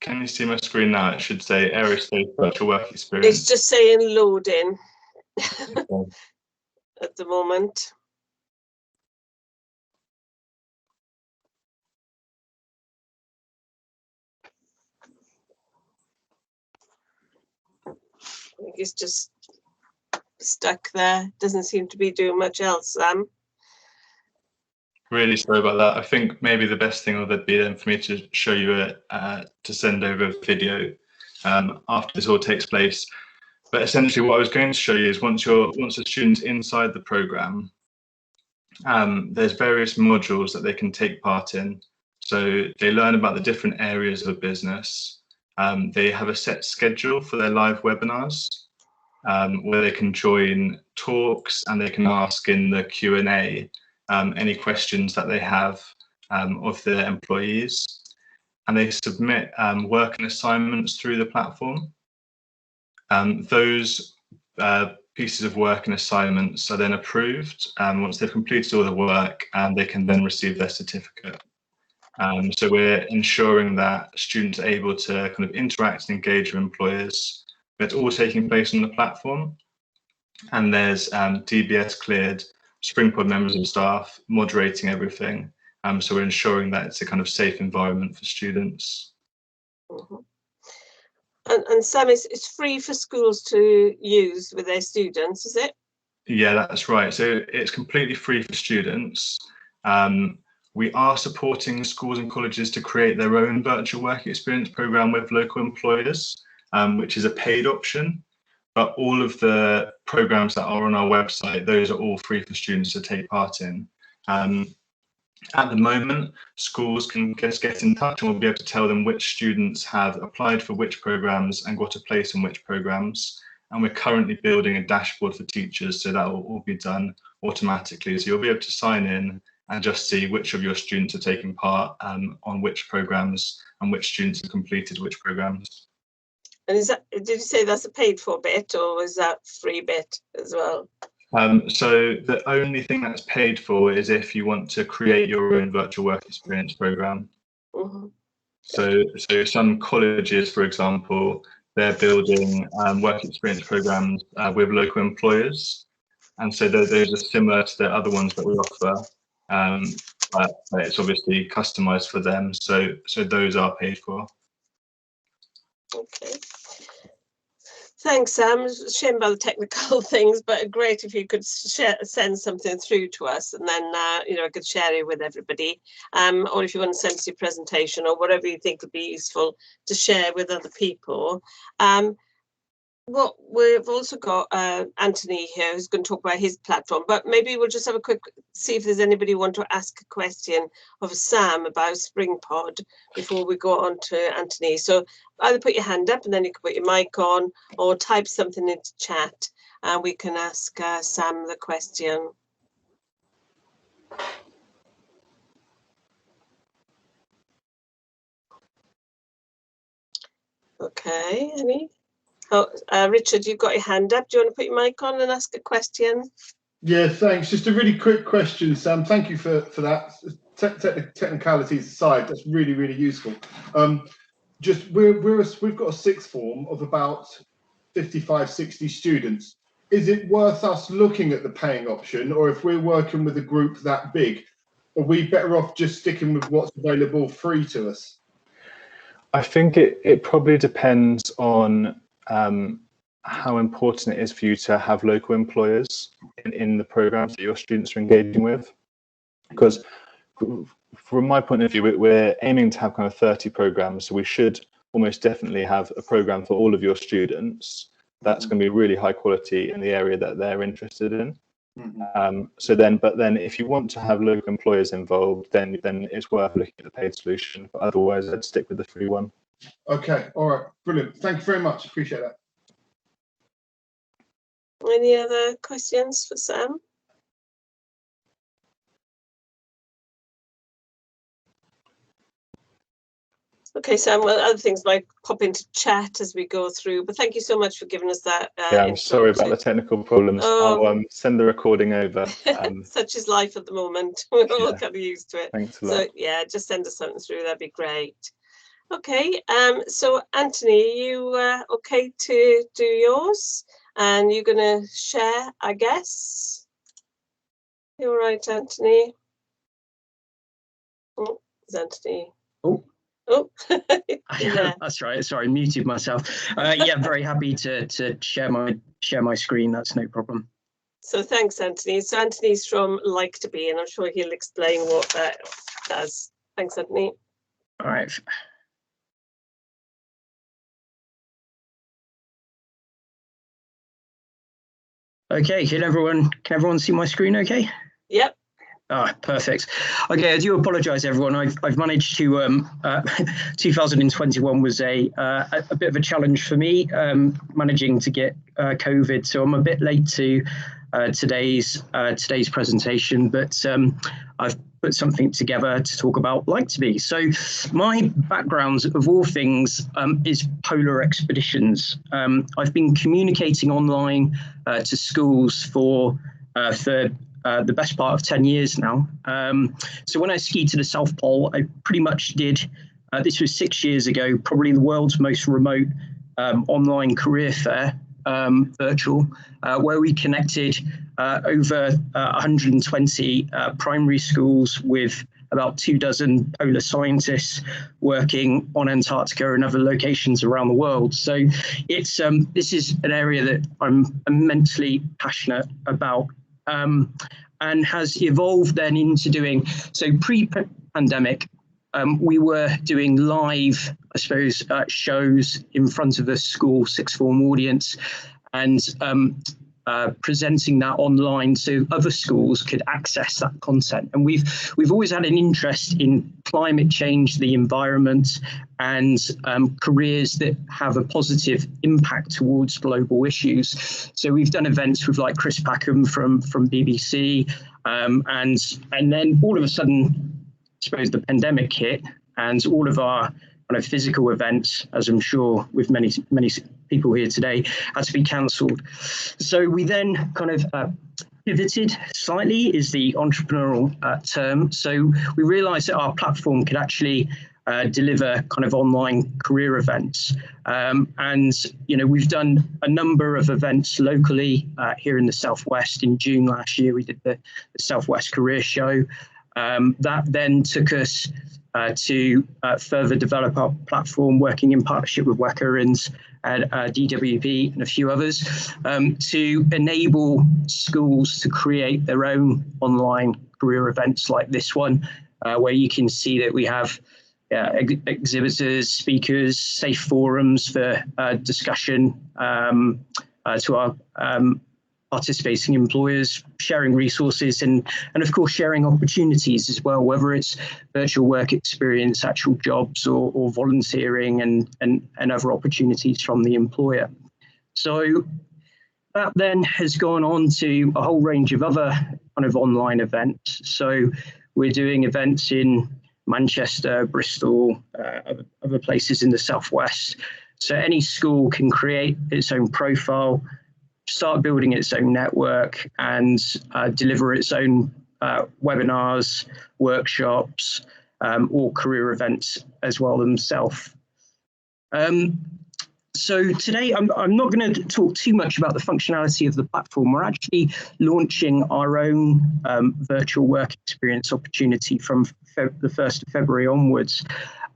Can you see my screen now? It should say Aerospace Virtual Work Experience. It's just saying loading Okay. at the moment. I think it's just stuck there. Doesn't seem to be doing much else, Sam. Really sorry about that. I think maybe the best thing would be then for me to show you to send over a video after this all takes place. But essentially, what I was going to show you is once the student's inside the program, there's various modules that they can take part in. So they learn about the different areas of a business. They have a set schedule for their live webinars, where they can join talks and they can ask in the Q&A any questions that they have of their employees. And they submit work and assignments through the platform. Those pieces of work and assignments are then approved once they've completed all the work, and they can then receive their certificate. So we're ensuring that students are able to kind of interact and engage with employers. It's all taking place on the platform, and there's DBS cleared Springpod members of staff moderating everything. So we're ensuring that it's a kind of safe environment for students. Mm-hmm. And Sam, it's free for schools to use with their students, is it? Yeah, that's right. So it's completely free for students. We are supporting schools and colleges to create their own virtual work experience program with local employers, which is a paid option. But all of the programs that are on our website, those are all free for students to take part in. At the moment, schools can just get in touch and we'll be able to tell them which students have applied for which programs and got a place in which programs. And we're currently building a dashboard for teachers, so that will all be done automatically. So you'll be able to sign in and just see which of your students are taking part on which programs and which students have completed which programs. And is that, did you say that's a paid for bit, or is that free bit as well? So the only thing that's paid for is if you want to create your own virtual work experience program. Mm-hmm. So some colleges, for example, they're building work experience programs with local employers, and so those are similar to the other ones that we offer, but it's obviously customized for them. So those are paid for. Okay. Thanks, Sam. Shame about the technical things, but great if you could send something through to us, and then you know, I could share it with everybody. Or if you want to send us your presentation or whatever you think would be useful to share with other people. Well, we've also got Anthony here who's going to talk about his platform, but maybe we'll just have a quick see if there's anybody want to ask a question of Sam about Springpod before we go on to Anthony. So either put your hand up and then you can put your mic on, or type something into chat and we can ask Sam the question. Okay, any? Oh, Richard, you've got your hand up. Do you want to put your mic on and ask a question? Yeah, thanks. Just a really quick question, Sam. Thank you for that. Technicalities aside, that's really, really useful. Just we've got a sixth form of about 55, 60 students. Is it worth us looking at the paying option, or if we're working with a group that big, are we better off just sticking with what's available free to us? I think it probably depends on how important it is for you to have local employers in the programs that your students are engaging with. Because from my point of view, we're aiming to have kind of 30 programs, so we should almost definitely have a program for all of your students that's going to be really high quality in the area that they're interested in. Mm-hmm. But then if you want to have local employers involved, then it's worth looking at the paid solution, but otherwise I'd stick with the free one. Okay, all right, brilliant. Thank you very much, appreciate that. Any other questions for Sam? Okay, Sam, well, other things might pop into chat as we go through, but thank you so much for giving us that. Yeah, I'm sorry about the technical problems. I'll send the recording over. Such is life at the moment. We're all kind of used to it. Thanks a lot. So yeah, just send us something through, that'd be great. Okay, so Anthony, are you okay to do yours? And you're going to share, I guess. You're right, Anthony. Oh, is Anthony? Oh. Oh, That's right. Sorry, muted myself. Yeah, very happy to share my screen. That's no problem. So thanks, Anthony. So Anthony's from Like to Be, and I'm sure he'll explain what that does. Thanks, Anthony. All right. Okay, can everyone see my screen okay? Yep. Ah, perfect. Okay, I do apologise, everyone. I've managed to. 2021 was a bit of a challenge for me, managing to get COVID. So I'm a bit late to today's presentation, but I've put something together to talk about Like to Be. So my background, of all things, is polar expeditions. I've been communicating online to schools for the best part of 10 years now. So when I skied to the South Pole, I pretty much did, this was 6 years ago, probably the world's most remote online career fair, virtual, where we connected over 120 primary schools with about 24 polar scientists working on Antarctica and other locations around the world. So it's this is an area that I'm immensely passionate about. And has evolved then into doing, so pre-pandemic, we were doing live, I suppose, shows in front of a school sixth form audience and presenting that online so other schools could access that content. And we've always had an interest in climate change, the environment, and careers that have a positive impact towards global issues. So we've done events with like Chris Packham from BBC, and then all of a sudden, I suppose the pandemic hit, and all of our kind of physical events, as I'm sure with many people here today, had to be cancelled. So we then kind of pivoted slightly, is the entrepreneurial term. So we realised that our platform could actually deliver kind of online career events, and we've done a number of events locally here in the Southwest. In June last year, we did the Southwest Career Show. That then took us to further develop our platform, working in partnership with WECA and DWP and a few others, to enable schools to create their own online career events like this one, where you can see that we have exhibitors, speakers, safe forums for discussion to our participating employers, sharing resources and of course sharing opportunities as well, whether it's virtual work experience, actual jobs or volunteering and other opportunities from the employer. So that then has gone on to a whole range of other kind of online events. So we're doing events in Manchester, Bristol, other places in the Southwest. So any school can create its own profile, start building its own network, and deliver its own webinars, workshops, or career events as well themselves. So today, I'm not going to talk too much about the functionality of the platform. We're actually launching our own virtual work experience opportunity from the 1st of February onwards.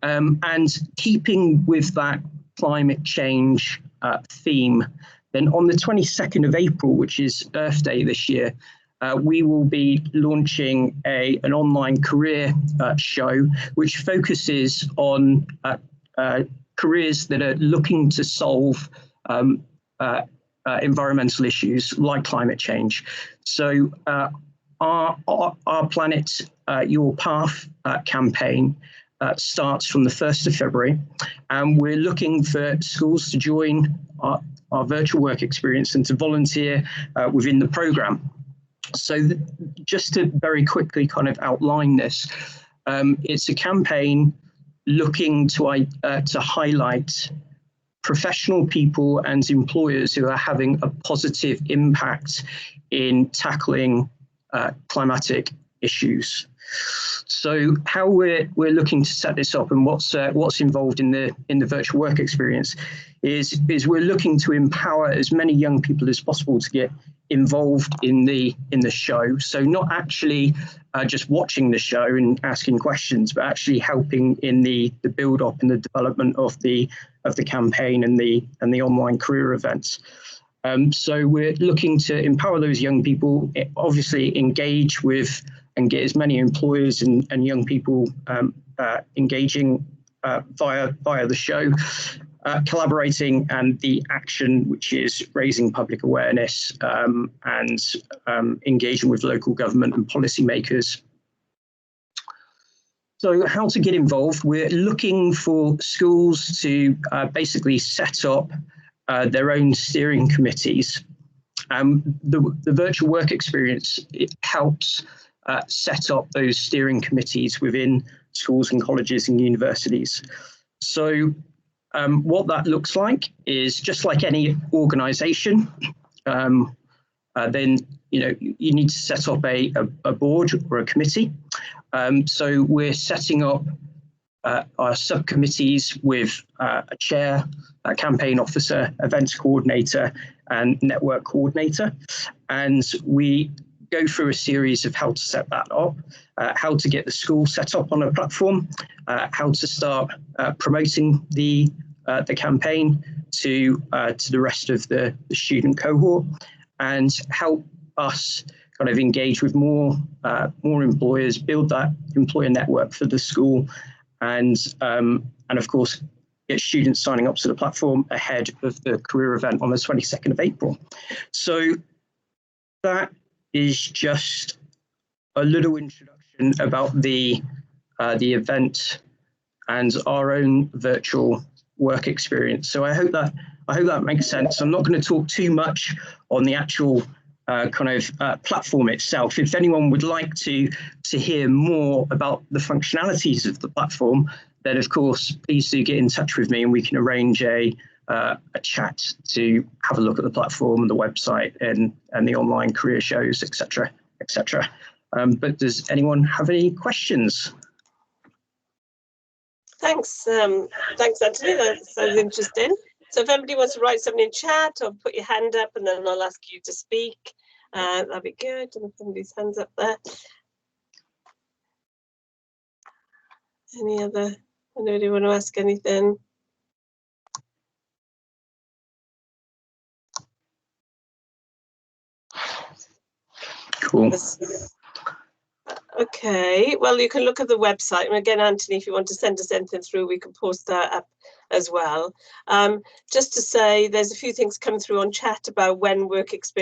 And keeping with that climate change theme, then on the 22nd of April, which is Earth Day this year, we will be launching an online career show, which focuses on careers that are looking to solve environmental issues like climate change. So our Planet Your Path campaign starts from the 1st of February, and we're looking for schools to join our virtual work experience and to volunteer within the programme. So just to very quickly kind of outline this, it's a campaign looking to highlight professional people and employers who are having a positive impact in tackling climatic issues. So how we're looking to set this up and what's involved in the virtual work experience is we're looking to empower as many young people as possible to get involved in the show. So not actually just watching the show and asking questions, but actually helping in the build up and the development of the campaign and the online career events. So we're looking to empower those young people, obviously engage with and get as many employers and young people engaging via the show, collaborating, and the action, which is raising public awareness and engaging with local government and policymakers. So how to get involved? We're looking for schools to basically set up their own steering committees. The virtual work experience, it helps set up those steering committees within schools and colleges and universities. So what that looks like is just like any organisation. Then you need to set up a board or a committee. So we're setting up our subcommittees with a chair, a campaign officer, events coordinator, and network coordinator. And we go through a series of how to set that up, how to get the school set up on a platform, how to start promoting the campaign to the rest of the student cohort, and help us kind of engage with more employers, build that employer network for the school, and of course get students signing up to the platform ahead of the career event on the 22nd of April. So that is just a little introduction about the event and our own virtual work experience. So I hope that makes sense. I'm not going to talk too much on the actual platform itself. If anyone would like to hear more about the functionalities of the platform, then of course please do get in touch with me and we can arrange a chat to have a look at the platform and the website and the online career shows, etc., etc. But does anyone have any questions? Thanks, Anthony. That sounds interesting. So if anybody wants to write something in chat or put your hand up, and then I'll ask you to speak, that'd be good. And if somebody's hands up there. Anybody want to ask anything? Cool. Okay, well, you can look at the website. And again, Anthony, if you want to send us anything through, we can post that up as well. Just to say, there's a few things coming through on chat about when work experience